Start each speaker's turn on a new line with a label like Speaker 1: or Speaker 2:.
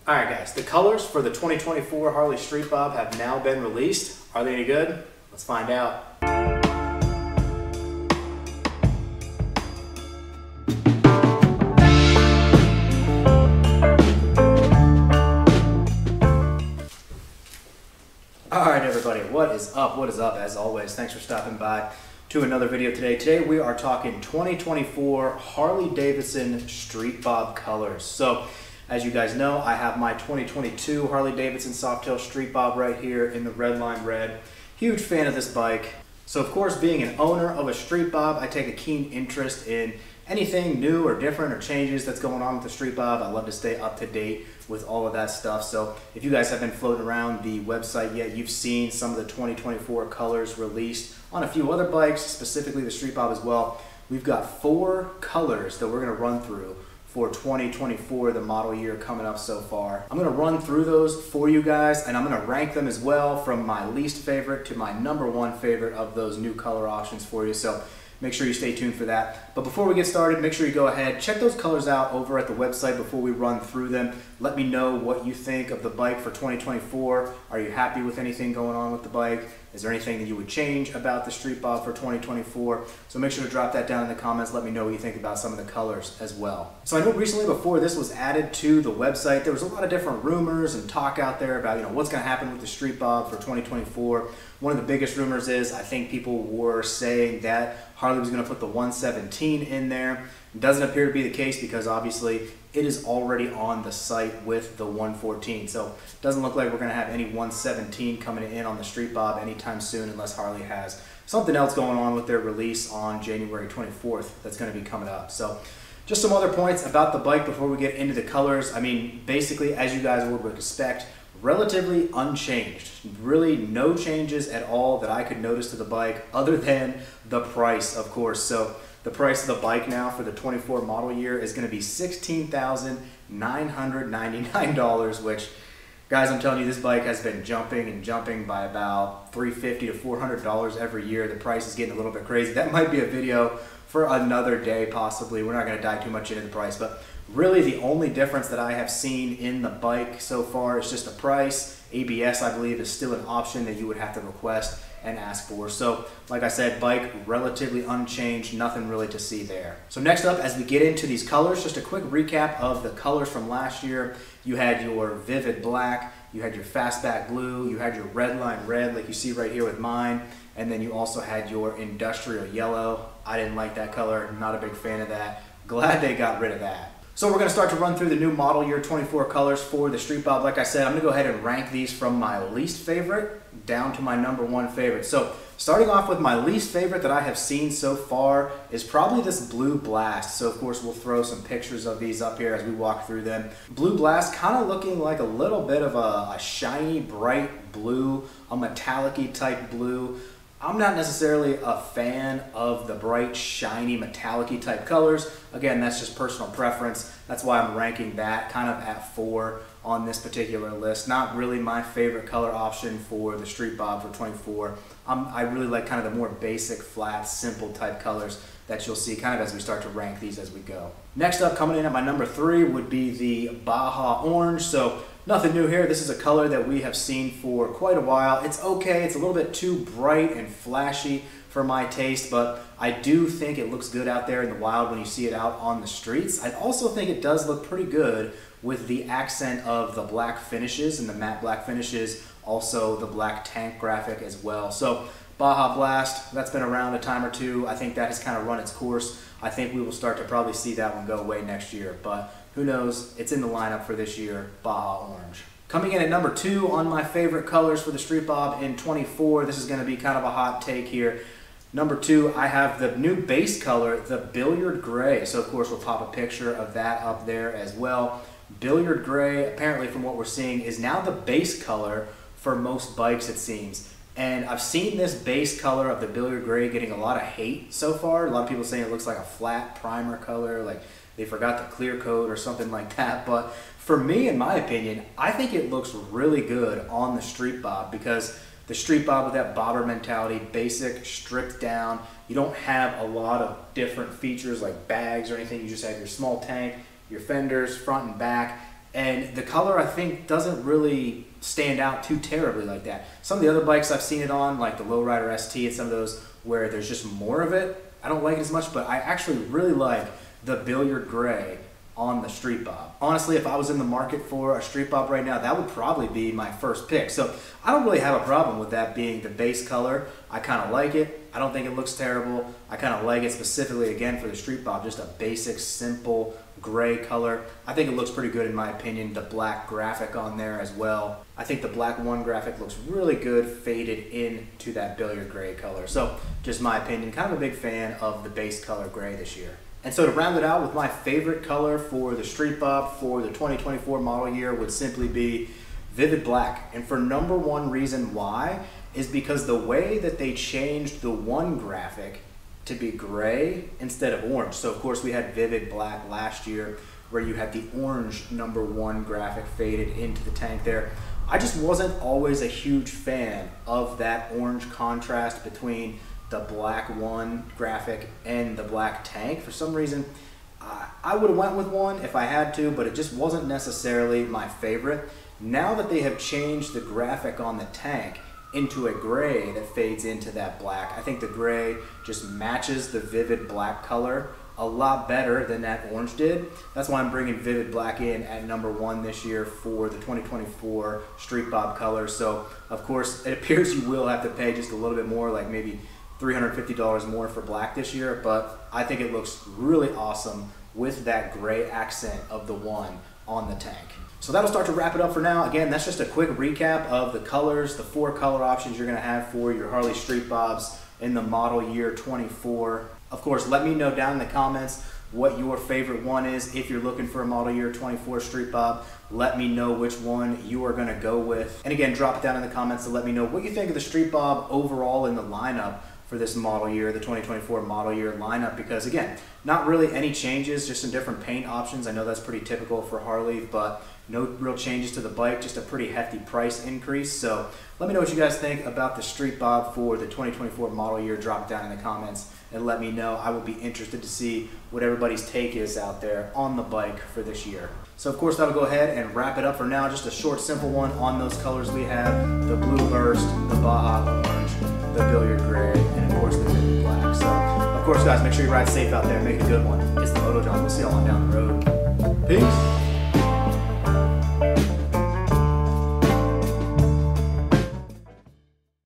Speaker 1: Alright guys, the colors for the 2024 Harley Street Bob have now been released. Are they any good? Let's find out. Alright everybody, what is up? What is up? As always, thanks for stopping by to another video today. Today we are talking 2024 Harley Davidson Street Bob colors. So, as you guys know, I have my 2022 Harley Davidson Softail Street Bob right here in the red line red. Huge fan of this bike. So of course, being an owner of a Street Bob, I take a keen interest in anything new or different or changes that's going on with the Street Bob. I love to stay up to date with all of that stuff. So if you guys have been floating around the website yet, you've seen some of the 2024 colors released on a few other bikes, specifically the Street Bob as well. We've got 4 colors that we're gonna run through for 2024, the model year coming up so far. I'm gonna run through those for you guys, and I'm gonna rank them as well from my least favorite to my #1 favorite of those new color options for you. So make sure you stay tuned for that. But before we get started, make sure you go ahead, check those colors out over at the website before we run through them. Let me know what you think of the bike for 2024. Are you happy with anything going on with the bike? Is there anything that you would change about the Street Bob for 2024? So make sure to drop that down in the comments. Let me know what you think about some of the colors as well. So I know recently before this was added to the website, there was a lot of different rumors and talk out there about what's going to happen with the Street Bob for 2024. One of the biggest rumors is I think people were saying that Harley was going to put the 117 in there. It doesn't appear to be the case because obviously it is already on the site with the 114. So it doesn't look like we're going to have any 117 coming in on the Street Bob anytime soon unless Harley has something else going on with their release on January 24th that's going to be coming up. So just some other points about the bike before we get into the colors. I mean, basically, as you guys would expect, relatively unchanged. Really no changes at all that I could notice to the bike other than the price, of course. So the price of the bike now for the 24 model year is going to be $16,999, which, guys, I'm telling you, this bike has been jumping and jumping by about $350 to $400 every year. The price is getting a little bit crazy. That might be a video for another day, possibly. We're not going to dive too much into the price, but really the only difference that I have seen in the bike so far is just the price. ABS, I believe, is still an option that you would have to request and ask for. So like I said, bike relatively unchanged, nothing really to see there. So next up, as we get into these colors, just a quick recap of the colors from last year. You had your vivid black, you had your fastback blue, you had your red line red like you see right here with mine, and then you also had your industrial yellow. I didn't like that color, not a big fan of that. Glad they got rid of that. So we're going to start to run through the new model year 24 colors for the Street Bob. Like I said, I'm going to go ahead and rank these from my least favorite down to my #1 favorite. So starting off with my least favorite that I have seen so far is probably this Blue Blast. So of course we'll throw some pictures of these up here as we walk through them. Blue Blast kind of looking like a little bit of a shiny, bright blue, a metallic-y type blue. I'm not necessarily a fan of the bright, shiny, metallic-y type colors. Again, that's just personal preference. That's why I'm ranking that kind of at 4 on this particular list. Not really my favorite color option for the Street Bob for 24. I really like kind of the more basic, flat, simple type colors that you'll see kind of as we start to rank these as we go. Next up, coming in at my #3 would be the Baja Orange. So nothing new here. This is a color that we have seen for quite a while. It's okay. It's a little bit too bright and flashy for my taste, but I do think it looks good out there in the wild when you see it out on the streets. I also think it does look pretty good with the accent of the black finishes and the matte black finishes, also the black tank graphic as well. So Baja Blast, that's been around a time or two. I think that has kind of run its course. I think we will start to probably see that one go away next year, but who knows? It's in the lineup for this year, Baja Orange. Coming in at #2 on my favorite colors for the Street Bob in 24, this is going to be kind of a hot take here. #2, I have the new base color, the Billiard Gray. So of course we'll pop a picture of that up there as well. Billiard Gray, apparently from what we're seeing, is now the base color for most bikes, it seems. And I've seen this base color of the Billiard Gray getting a lot of hate so far. A lot of people saying it looks like a flat primer color, like they forgot the clear coat or something like that. But for me, in my opinion, I think it looks really good on the Street Bob because the Street Bob with that bobber mentality, basic, stripped down. You don't have a lot of different features like bags or anything. You just have your small tank, your fenders, front and back, And the color, I think, doesn't really stand out too terribly like that. Some of the other bikes I've seen it on, like the Lowrider ST and some of those where there's just more of it, I don't like it as much, but I actually really like the Billiard Gray on the Street Bob. Honestly, if I was in the market for a Street Bob right now, that would probably be my first pick. So I don't really have a problem with that being the base color. I kind of like it. I don't think it looks terrible. I kind of like it specifically, again, for the Street Bob, just a basic, simple gray color. I think it looks pretty good in my opinion. The black graphic on there as well. I think the black one graphic looks really good faded into that Billiard Gray color. So just my opinion, kind of a big fan of the base color gray this year. And so to round it out with my favorite color for the Street Bob for the 2024 model year would simply be Vivid Black. And for number one reason why is because the way that they changed the one graphic to be gray instead of orange. So of course we had Vivid Black last year where you had the orange number one graphic faded into the tank there. I just wasn't always a huge fan of that orange contrast between the black one graphic and the black tank. For some reason, I would have went with one if I had to, but it just wasn't necessarily my favorite. Now that they have changed the graphic on the tank into a gray that fades into that black, I think the gray just matches the Vivid Black color a lot better than that orange did. That's why I'm bringing Vivid Black in at number one this year for the 2024 Street Bob color. So of course it appears you will have to pay just a little bit more, like maybe $350 more for black this year, but I think it looks really awesome with that gray accent of the one on the tank. So that'll start to wrap it up for now. Again, that's just a quick recap of the colors, the 4 color options you're gonna have for your Harley Street Bobs in the model year 24. Of course, let me know down in the comments what your favorite one is. If you're looking for a model year 24 Street Bob, let me know which one you are gonna go with. And again, drop it down in the comments to let me know what you think of the Street Bob overall in the lineup for this model year, the 2024 model year lineup, because again, not really any changes, just some different paint options. I know that's pretty typical for Harley, but no real changes to the bike, just a pretty hefty price increase. So let me know what you guys think about the Street Bob for the 2024 model year. Drop it down in the comments and let me know. I will be interested to see what everybody's take is out there on the bike for this year. So of course that'll go ahead and wrap it up for now. Just a short, simple one on those colors we have: the Blue Burst, the Baja Orange, the Billiard Gray, and of course the Vivid Black. So of course guys, make sure you ride safe out there, make it a good one. It's the Moto John. We'll see y'all on down the road. Peace.